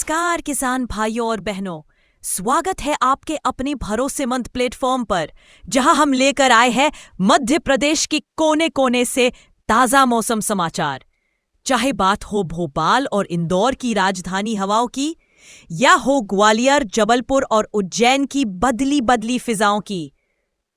नमस्कार किसान भाइयों और बहनों, स्वागत है आपके अपने भरोसेमंद प्लेटफॉर्म पर, जहां हम लेकर आए हैं मध्य प्रदेश की कोने कोने से ताजा मौसम समाचार। चाहे बात हो भोपाल और इंदौर की राजधानी हवाओं की, या हो ग्वालियर, जबलपुर और उज्जैन की बदली बदली फिजाओं की।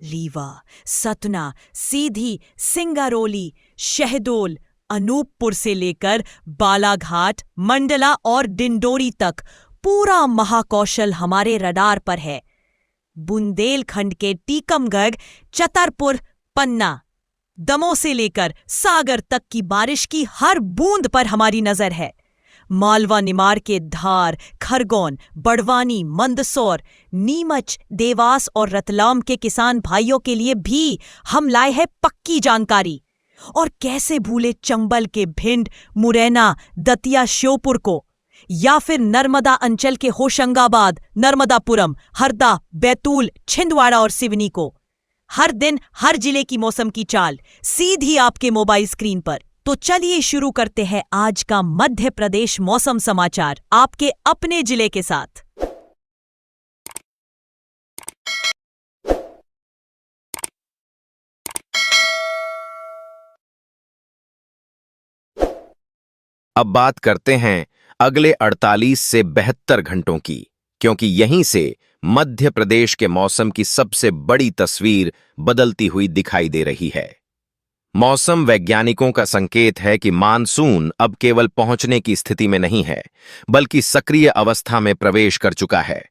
रीवा, सतना, सीधी, सिंगरौली, शहडोल, अनूपपुर से लेकर बालाघाट, मंडला और डिंडोरी तक पूरा महाकौशल हमारे रडार पर है। बुंदेलखंड के टीकमगढ़, छतरपुर, पन्ना, दमोह से लेकर सागर तक की बारिश की हर बूंद पर हमारी नजर है। मालवा निमाड़ के धार, खरगोन, बड़वानी, मंदसौर, नीमच, देवास और रतलाम के किसान भाइयों के लिए भी हम लाए हैं पक्की जानकारी। और कैसे भूले चंबल के भिंड, मुरैना, दतिया, श्योपुर को, या फिर नर्मदा अंचल के होशंगाबाद, नर्मदापुरम, हरदा, बैतूल, छिंदवाड़ा और सिवनी को। हर दिन हर जिले की मौसम की चाल सीधी आपके मोबाइल स्क्रीन पर। तो चलिए शुरू करते हैं आज का मध्य प्रदेश मौसम समाचार आपके अपने जिले के साथ। अब बात करते हैं अगले 48 से 72 घंटों की, क्योंकि यहीं से मध्य प्रदेश के मौसम की सबसे बड़ी तस्वीर बदलती हुई दिखाई दे रही है। मौसम वैज्ञानिकों का संकेत है कि मानसून अब केवल पहुंचने की स्थिति में नहीं है, बल्कि सक्रिय अवस्था में प्रवेश कर चुका है।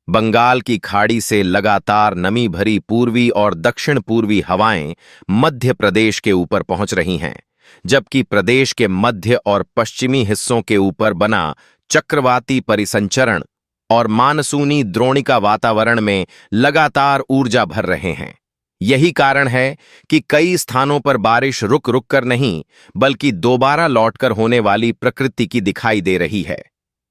बंगाल की खाड़ी से लगातार नमी भरी पूर्वी और दक्षिण पूर्वी हवाएं मध्य प्रदेश के ऊपर पहुंच रही हैं, जबकि प्रदेश के मध्य और पश्चिमी हिस्सों के ऊपर बना चक्रवाती परिसंचरण और मानसूनी द्रोणिका वातावरण में लगातार ऊर्जा भर रहे हैं। यही कारण है कि कई स्थानों पर बारिश रुक रुक कर नहीं, बल्कि दोबारा लौटकर होने वाली प्रकृति की दिखाई दे रही है।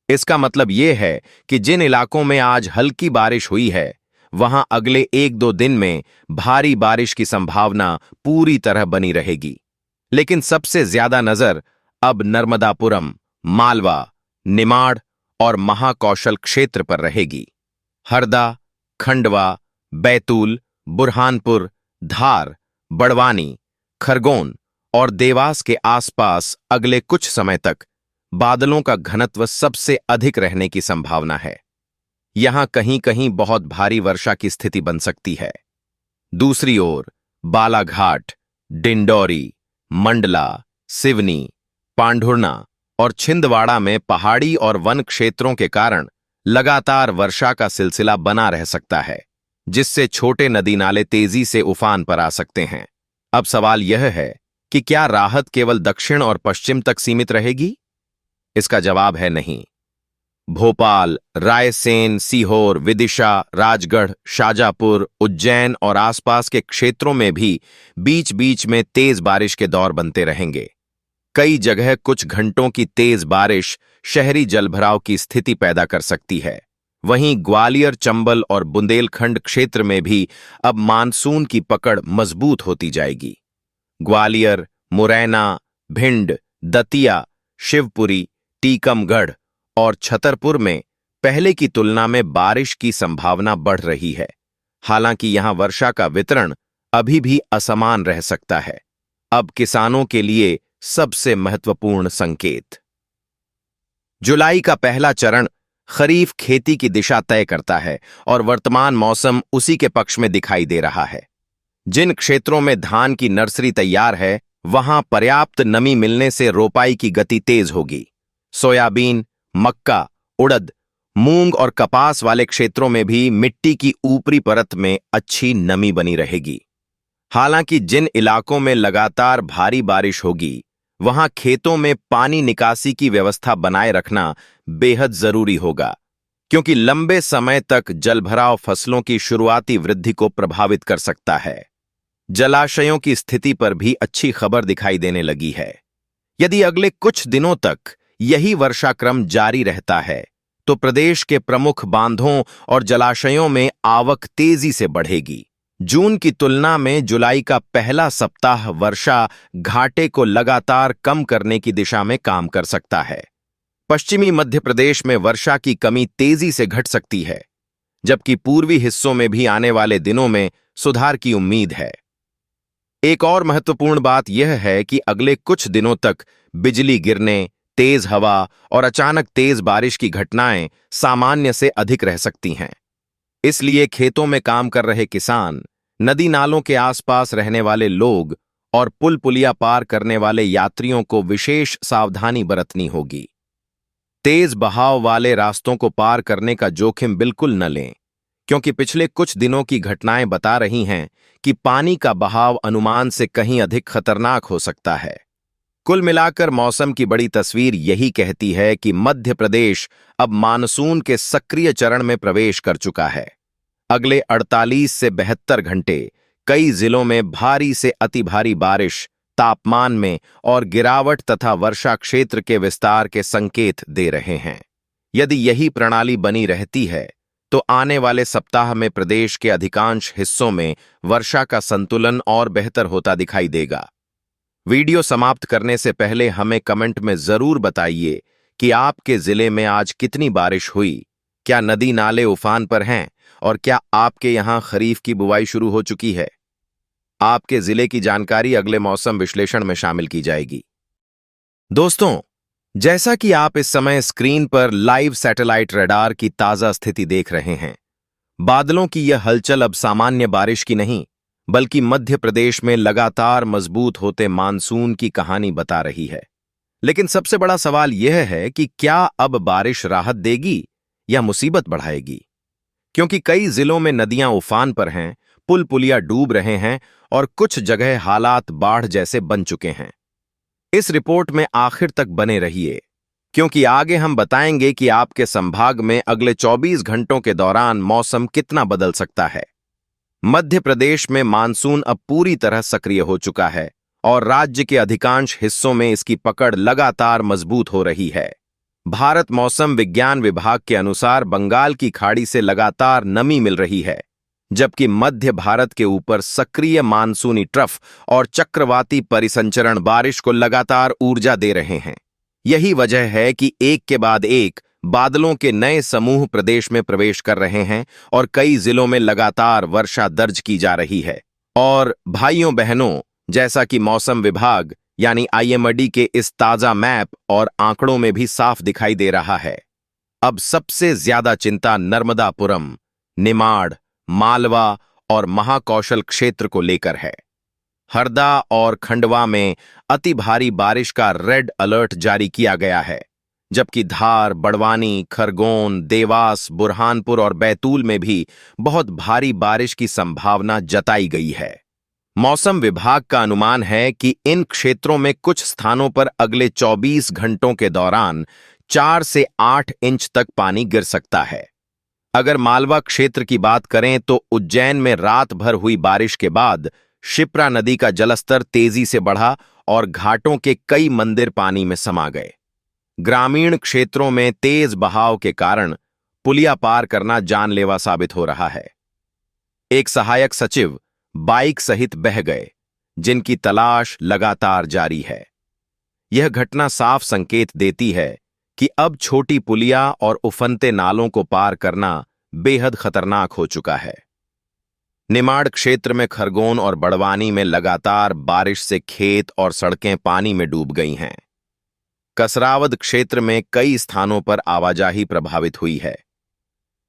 इसका मतलब यह है कि जिन इलाकों में आज हल्की बारिश हुई है, वहां अगले 1-2 दिन में भारी बारिश की संभावना पूरी तरह बनी रहेगी। लेकिन सबसे ज्यादा नजर अब नर्मदापुरम, मालवा, निमाड़ और महाकौशल क्षेत्र पर रहेगी। हरदा, खंडवा, बैतूल, बुरहानपुर, धार, बड़वानी, खरगोन और देवास के आसपास अगले कुछ समय तक बादलों का घनत्व सबसे अधिक रहने की संभावना है। यहां कहीं कहीं बहुत भारी वर्षा की स्थिति बन सकती है। दूसरी ओर बालाघाट, डिंडोरी, मंडला, सिवनी, पांढुर्णा और छिंदवाड़ा में पहाड़ी और वन क्षेत्रों के कारण लगातार वर्षा का सिलसिला बना रह सकता है, जिससे छोटे नदी नाले तेजी से उफान पर आ सकते हैं। अब सवाल यह है कि क्या राहत केवल दक्षिण और पश्चिम तक सीमित रहेगी? इसका जवाब है नहीं। भोपाल, रायसेन, सीहोर, विदिशा, राजगढ़, शाजापुर, उज्जैन और आसपास के क्षेत्रों में भी बीच बीच में तेज बारिश के दौर बनते रहेंगे। कई जगह कुछ घंटों की तेज बारिश शहरी जलभराव की स्थिति पैदा कर सकती है। वहीं ग्वालियर, चंबल और बुंदेलखंड क्षेत्र में भी अब मानसून की पकड़ मजबूत होती जाएगी। ग्वालियर, मुरैना, भिंड, दतिया, शिवपुरी, टीकमगढ़ और छतरपुर में पहले की तुलना में बारिश की संभावना बढ़ रही है। हालांकि यहां वर्षा का वितरण अभी भी असमान रह सकता है। अब किसानों के लिए सबसे महत्वपूर्ण संकेत। जुलाई का पहला चरण खरीफ खेती की दिशा तय करता है और वर्तमान मौसम उसी के पक्ष में दिखाई दे रहा है। जिन क्षेत्रों में धान की नर्सरी तैयार है, वहां पर्याप्त नमी मिलने से रोपाई की गति तेज होगी। सोयाबीन, मक्का, उड़द, मूंग और कपास वाले क्षेत्रों में भी मिट्टी की ऊपरी परत में अच्छी नमी बनी रहेगी। हालांकि जिन इलाकों में लगातार भारी बारिश होगी, वहां खेतों में पानी निकासी की व्यवस्था बनाए रखना बेहद जरूरी होगा, क्योंकि लंबे समय तक जलभराव फसलों की शुरुआती वृद्धि को प्रभावित कर सकता है। जलाशयों की स्थिति पर भी अच्छी खबर दिखाई देने लगी है। यदि अगले कुछ दिनों तक यही वर्षाक्रम जारी रहता है, तो प्रदेश के प्रमुख बांधों और जलाशयों में आवक तेजी से बढ़ेगी। जून की तुलना में जुलाई का पहला सप्ताह वर्षा घाटे को लगातार कम करने की दिशा में काम कर सकता है। पश्चिमी मध्य प्रदेश में वर्षा की कमी तेजी से घट सकती है, जबकि पूर्वी हिस्सों में भी आने वाले दिनों में सुधार की उम्मीद है। एक और महत्वपूर्ण बात यह है कि अगले कुछ दिनों तक बिजली गिरने, तेज हवा और अचानक तेज बारिश की घटनाएं सामान्य से अधिक रह सकती हैं। इसलिए खेतों में काम कर रहे किसान, नदी नालों के आसपास रहने वाले लोग और पुल पुलिया पार करने वाले यात्रियों को विशेष सावधानी बरतनी होगी। तेज बहाव वाले रास्तों को पार करने का जोखिम बिल्कुल न लें, क्योंकि पिछले कुछ दिनों की घटनाएं बता रही हैं कि पानी का बहाव अनुमान से कहीं अधिक खतरनाक हो सकता है। कुल मिलाकर मौसम की बड़ी तस्वीर यही कहती है कि मध्य प्रदेश अब मानसून के सक्रिय चरण में प्रवेश कर चुका है। अगले 48 से 72 घंटे कई जिलों में भारी से अति भारी बारिश, तापमान में और गिरावट तथा वर्षा क्षेत्र के विस्तार के संकेत दे रहे हैं। यदि यही प्रणाली बनी रहती है तो आने वाले सप्ताह में प्रदेश के अधिकांश हिस्सों में वर्षा का संतुलन और बेहतर होता दिखाई देगा। वीडियो समाप्त करने से पहले हमें कमेंट में जरूर बताइए कि आपके जिले में आज कितनी बारिश हुई, क्या नदी नाले उफान पर हैं और क्या आपके यहां खरीफ की बुवाई शुरू हो चुकी है। आपके जिले की जानकारी अगले मौसम विश्लेषण में शामिल की जाएगी। दोस्तों, जैसा कि आप इस समय स्क्रीन पर लाइव सैटेलाइट रडार की ताजा स्थिति देख रहे हैं, बादलों की यह हलचल अब सामान्य बारिश की नहीं, बल्कि मध्य प्रदेश में लगातार मजबूत होते मानसून की कहानी बता रही है। लेकिन सबसे बड़ा सवाल यह है कि क्या अब बारिश राहत देगी या मुसीबत बढ़ाएगी? क्योंकि कई जिलों में नदियां उफान पर हैं, पुल पुलिया डूब रहे हैं और कुछ जगह हालात बाढ़ जैसे बन चुके हैं। इस रिपोर्ट में आखिर तक बने रहिए, क्योंकि आगे हम बताएंगे कि आपके संभाग में अगले 24 घंटों के दौरान मौसम कितना बदल सकता है। मध्य प्रदेश में मानसून अब पूरी तरह सक्रिय हो चुका है और राज्य के अधिकांश हिस्सों में इसकी पकड़ लगातार मजबूत हो रही है। भारत मौसम विज्ञान विभाग के अनुसार बंगाल की खाड़ी से लगातार नमी मिल रही है, जबकि मध्य भारत के ऊपर सक्रिय मानसूनी ट्रफ और चक्रवाती परिसंचरण बारिश को लगातार ऊर्जा दे रहे हैं। यही वजह है कि एक के बाद एक बादलों के नए समूह प्रदेश में प्रवेश कर रहे हैं और कई जिलों में लगातार वर्षा दर्ज की जा रही है। और भाइयों बहनों, जैसा कि मौसम विभाग यानी IMD के इस ताजा मैप और आंकड़ों में भी साफ दिखाई दे रहा है, अब सबसे ज्यादा चिंता नर्मदापुरम, निमाड़, मालवा और महाकौशल क्षेत्र को लेकर है। हरदा और खंडवा में अति भारी बारिश का रेड अलर्ट जारी किया गया है, जबकि धार, बड़वानी, खरगोन, देवास, बुरहानपुर और बैतूल में भी बहुत भारी बारिश की संभावना जताई गई है। मौसम विभाग का अनुमान है कि इन क्षेत्रों में कुछ स्थानों पर अगले 24 घंटों के दौरान 4 से 8 इंच तक पानी गिर सकता है। अगर मालवा क्षेत्र की बात करें तो उज्जैन में रात भर हुई बारिश के बाद शिप्रा नदी का जलस्तर तेजी से बढ़ा और घाटों के कई मंदिर पानी में समा गए। ग्रामीण क्षेत्रों में तेज बहाव के कारण पुलिया पार करना जानलेवा साबित हो रहा है। एक सहायक सचिव बाइक सहित बह गए, जिनकी तलाश लगातार जारी है। यह घटना साफ संकेत देती है कि अब छोटी पुलिया और उफनते नालों को पार करना बेहद खतरनाक हो चुका है। निमाड़ क्षेत्र में खरगोन और बड़वानी में लगातार बारिश से खेत और सड़कें पानी में डूब गई हैं। कसरावद क्षेत्र में कई स्थानों पर आवाजाही प्रभावित हुई है।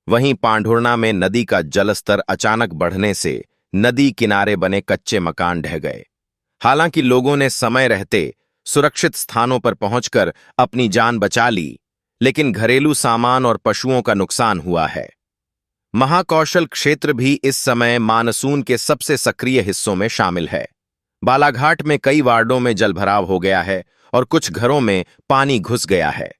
वहीं पांढुर्णा में नदी का जलस्तर अचानक बढ़ने से नदी किनारे बने कच्चे मकान ढह गए। हालांकि लोगों ने समय रहते सुरक्षित स्थानों पर पहुंचकर अपनी जान बचा ली, लेकिन घरेलू सामान और पशुओं का नुकसान हुआ है। महाकौशल क्षेत्र भी इस समय मानसून के सबसे सक्रिय हिस्सों में शामिल है। बालाघाट में कई वार्डों में जलभराव हो गया है और कुछ घरों में पानी घुस गया है।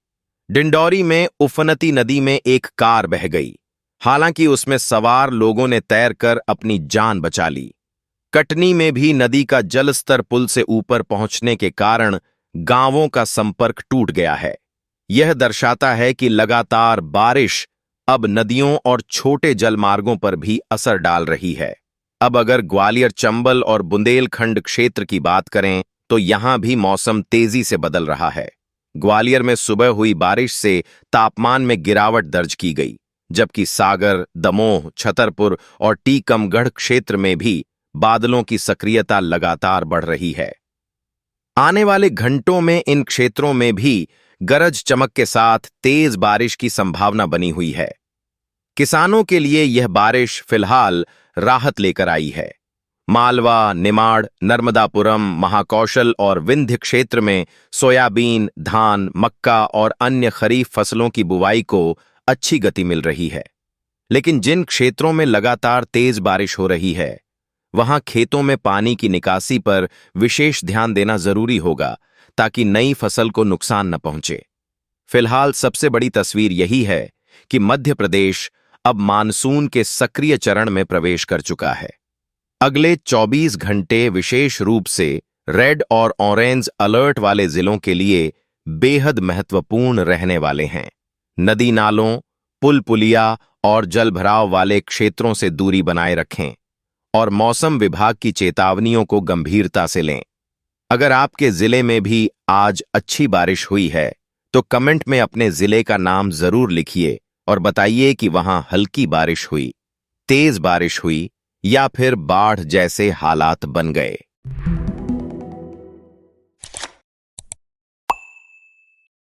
डिंडौरी में उफनती नदी में एक कार बह गई, हालांकि उसमें सवार लोगों ने तैरकर अपनी जान बचा ली। कटनी में भी नदी का जलस्तर पुल से ऊपर पहुंचने के कारण गांवों का संपर्क टूट गया है। यह दर्शाता है कि लगातार बारिश अब नदियों और छोटे जलमार्गों पर भी असर डाल रही है। अब अगर ग्वालियर, चंबल और बुंदेलखंड क्षेत्र की बात करें तो यहां भी मौसम तेजी से बदल रहा है। ग्वालियर में सुबह हुई बारिश से तापमान में गिरावट दर्ज की गई, जबकि सागर, दमोह, छतरपुर और टीकमगढ़ क्षेत्र में भी बादलों की सक्रियता लगातार बढ़ रही है। आने वाले घंटों में इन क्षेत्रों में भी गरज चमक के साथ तेज बारिश की संभावना बनी हुई है। किसानों के लिए यह बारिश फिलहाल राहत लेकर आई है। मालवा, निमाड़, नर्मदापुरम, महाकौशल और विंध्य क्षेत्र में सोयाबीन, धान, मक्का और अन्य खरीफ फसलों की बुवाई को अच्छी गति मिल रही है। लेकिन जिन क्षेत्रों में लगातार तेज बारिश हो रही है, वहां खेतों में पानी की निकासी पर विशेष ध्यान देना जरूरी होगा ताकि नई फसल को नुकसान न पहुंचे। फिलहाल सबसे बड़ी तस्वीर यही है कि मध्य प्रदेश अब मानसून के सक्रिय चरण में प्रवेश कर चुका है। अगले 24 घंटे विशेष रूप से रेड और ऑरेंज अलर्ट वाले जिलों के लिए बेहद महत्वपूर्ण रहने वाले हैं। नदी नालों, पुल पुलिया और जलभराव वाले क्षेत्रों से दूरी बनाए रखें और मौसम विभाग की चेतावनियों को गंभीरता से लें। अगर आपके जिले में भी आज अच्छी बारिश हुई है तो कमेंट में अपने जिले का नाम जरूर लिखिए और बताइए कि वहां हल्की बारिश हुई, तेज बारिश हुई या फिर बाढ़ जैसे हालात बन गए।